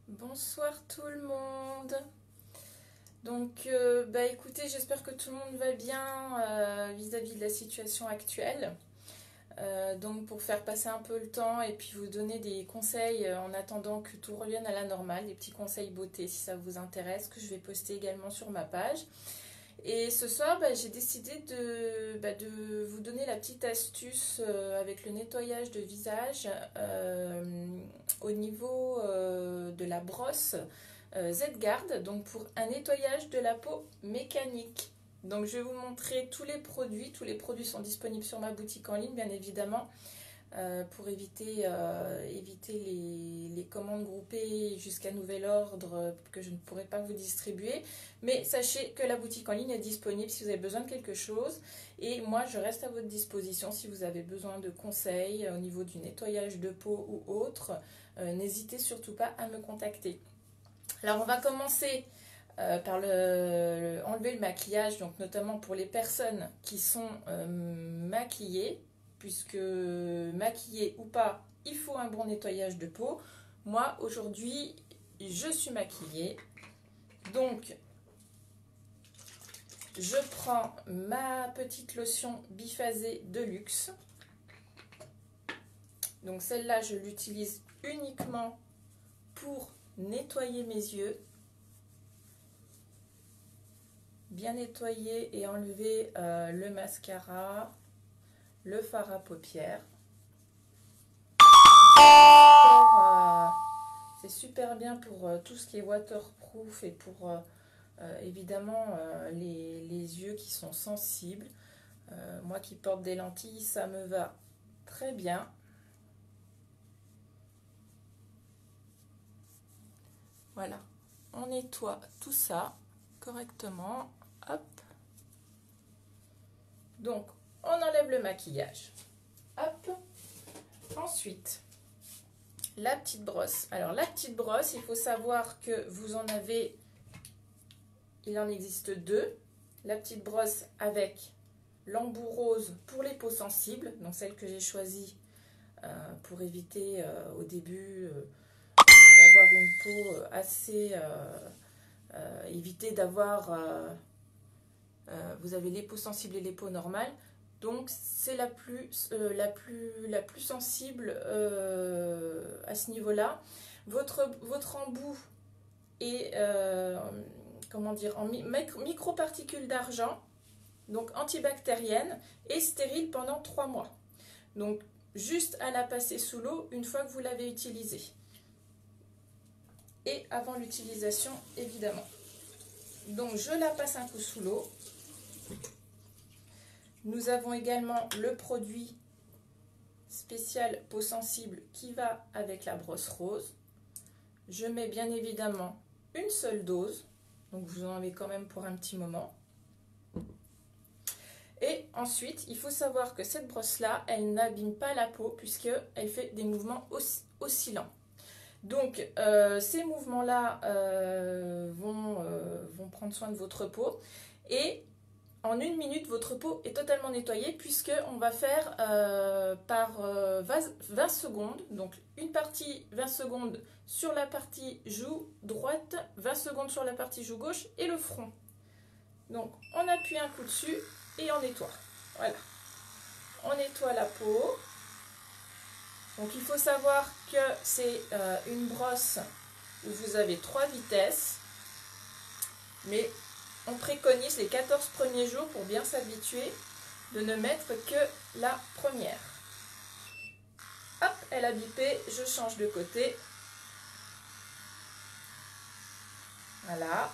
Bonsoir tout le monde. Donc, écoutez, j'espère que tout le monde va bien vis-à-vis de la situation actuelle. Donc, pour faire passer un peu le temps et puis vous donner des conseils en attendant que tout revienne à la normale, des petits conseils beauté si ça vous intéresse, que je vais poster également sur ma page. Et ce soir, j'ai décidé de vous donner la petite astuce avec le nettoyage de visage au niveau de la brosse Z-Guard, donc pour un nettoyage de la peau mécanique. Donc je vais vous montrer tous les produits. Tous les produits sont disponibles sur ma boutique en ligne, bien évidemment. Pour éviter les commandes groupées jusqu'à nouvel ordre que je ne pourrai pas vous distribuer. Mais sachez que la boutique en ligne est disponible si vous avez besoin de quelque chose. Et moi, je reste à votre disposition si vous avez besoin de conseils au niveau du nettoyage de peau ou autre. N'hésitez surtout pas à me contacter. Alors, on va commencer par enlever le maquillage, donc notamment pour les personnes qui sont maquillées, puisque maquillée ou pas, il faut un bon nettoyage de peau. Moi, aujourd'hui, je suis maquillée. Donc, je prends ma petite lotion biphasée de luxe. Donc, celle-là, je l'utilise uniquement pour nettoyer mes yeux. Bien nettoyer et enlever le mascara, le fard à paupières. C'est super bien pour tout ce qui est waterproof et pour évidemment les yeux qui sont sensibles. Moi qui porte des lentilles, ça me va très bien. Voilà, on nettoie tout ça correctement. Hop. Donc, on enlève le maquillage. Hop. Ensuite, la petite brosse. Alors, la petite brosse, il faut savoir que vous en avez, il en existe deux. La petite brosse avec l'embout rose pour les peaux sensibles, donc celle que j'ai choisie pour éviter au début d'avoir une peau assez... éviter d'avoir... vous avez les peaux sensibles et les peaux normales. Donc c'est la plus sensible à ce niveau-là. Votre embout est comment dire, en microparticules d'argent, donc antibactérienne et stérile pendant 3 mois. Donc juste à la passer sous l'eau une fois que vous l'avez utilisée. Et avant l'utilisation évidemment. Donc je la passe un coup sous l'eau. Nous avons également le produit spécial peau sensible qui va avec la brosse rose. Je mets bien évidemment une seule dose, donc vous en avez quand même pour un petit moment. Et ensuite, il faut savoir que cette brosse-là, elle n'abîme pas la peau puisqu'elle fait des mouvements oscillants. Donc, ces mouvements-là vont prendre soin de votre peau et en 1 minute, votre peau est totalement nettoyée puisqu'on va faire par 20 secondes. Donc, une partie 20 secondes sur la partie joue droite, 20 secondes sur la partie joue gauche et le front. Donc, on appuie un coup dessus et on nettoie. Voilà. On nettoie la peau. Donc, il faut savoir que c'est une brosse où vous avez 3 vitesses. Mais on préconise les 14 premiers jours pour bien s'habituer de ne mettre que la première. Hop, elle a bipé, je change de côté. Voilà.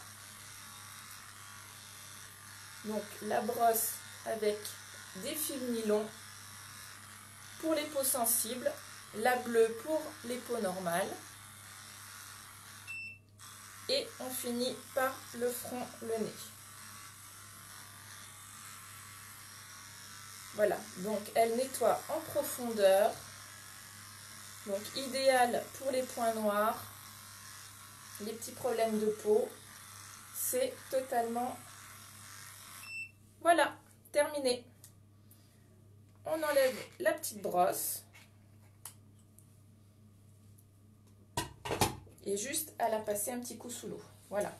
Donc la brosse avec des fils nylon pour les peaux sensibles, la bleue pour les peaux normales. Et on finit par le front, le nez. Voilà, donc elle nettoie en profondeur. Donc idéal pour les points noirs, les petits problèmes de peau. C'est totalement... Voilà, terminé. On enlève la petite brosse. Et juste à la passer un petit coup sous l'eau. Voilà.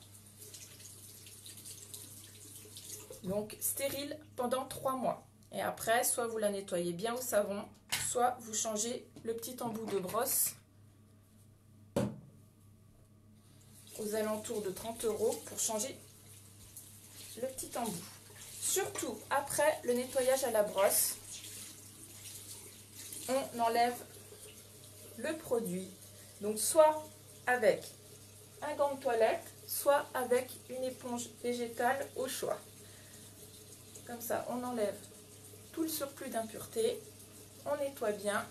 Donc stérile pendant 3 mois. Et après, soit vous la nettoyez bien au savon, soit vous changez le petit embout de brosse aux alentours de 30 € pour changer le petit embout. Surtout, après le nettoyage à la brosse, on enlève le produit. Donc soit avec un gant de toilette, soit avec une éponge végétale au choix. Comme ça, on enlève tout le surplus d'impuretés, on nettoie bien.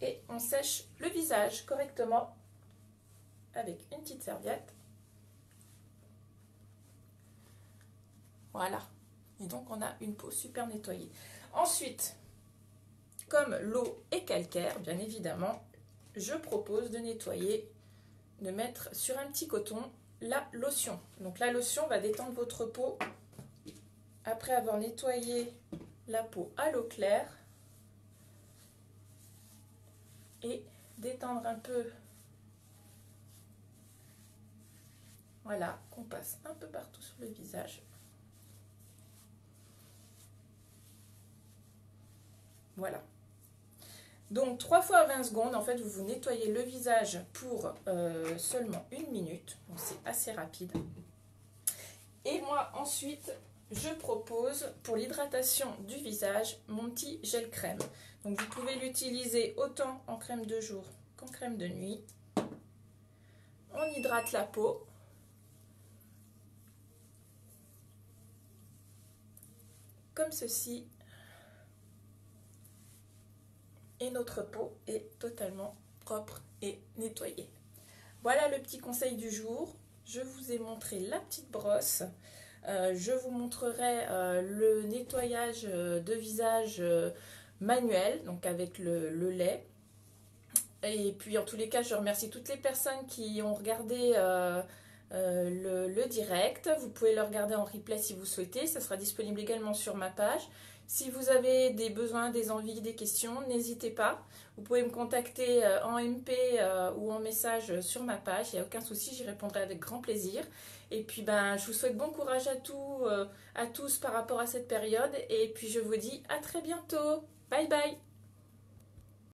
Et on sèche le visage correctement avec une petite serviette. Voilà. Et donc on a une peau super nettoyée. Ensuite, comme l'eau est calcaire, bien évidemment, je propose de nettoyer, de mettre sur un petit coton la lotion. Donc la lotion va détendre votre peau après avoir nettoyé la peau à l'eau claire et détendre un peu. Voilà, qu'on passe un peu partout sur le visage. Voilà. Donc 3 fois 20 secondes, en fait, vous vous nettoyez le visage pour seulement 1 minute. Donc c'est assez rapide. Et moi, ensuite, je propose pour l'hydratation du visage mon petit gel crème. Donc vous pouvez l'utiliser autant en crème de jour qu'en crème de nuit. On hydrate la peau. Comme ceci. Et notre peau est totalement propre et nettoyée. Voilà le petit conseil du jour. Je vous ai montré la petite brosse. Je vous montrerai le nettoyage de visage manuel, donc avec le lait. Et puis en tous les cas, je remercie toutes les personnes qui ont regardé le direct. Vous pouvez le regarder en replay si vous souhaitez. Ça sera disponible également sur ma page. Si vous avez des besoins, des envies, des questions, n'hésitez pas. Vous pouvez me contacter en MP ou en message sur ma page. Il n'y a aucun souci, j'y répondrai avec grand plaisir. Et puis je vous souhaite bon courage à tous par rapport à cette période. Et puis je vous dis à très bientôt. Bye bye.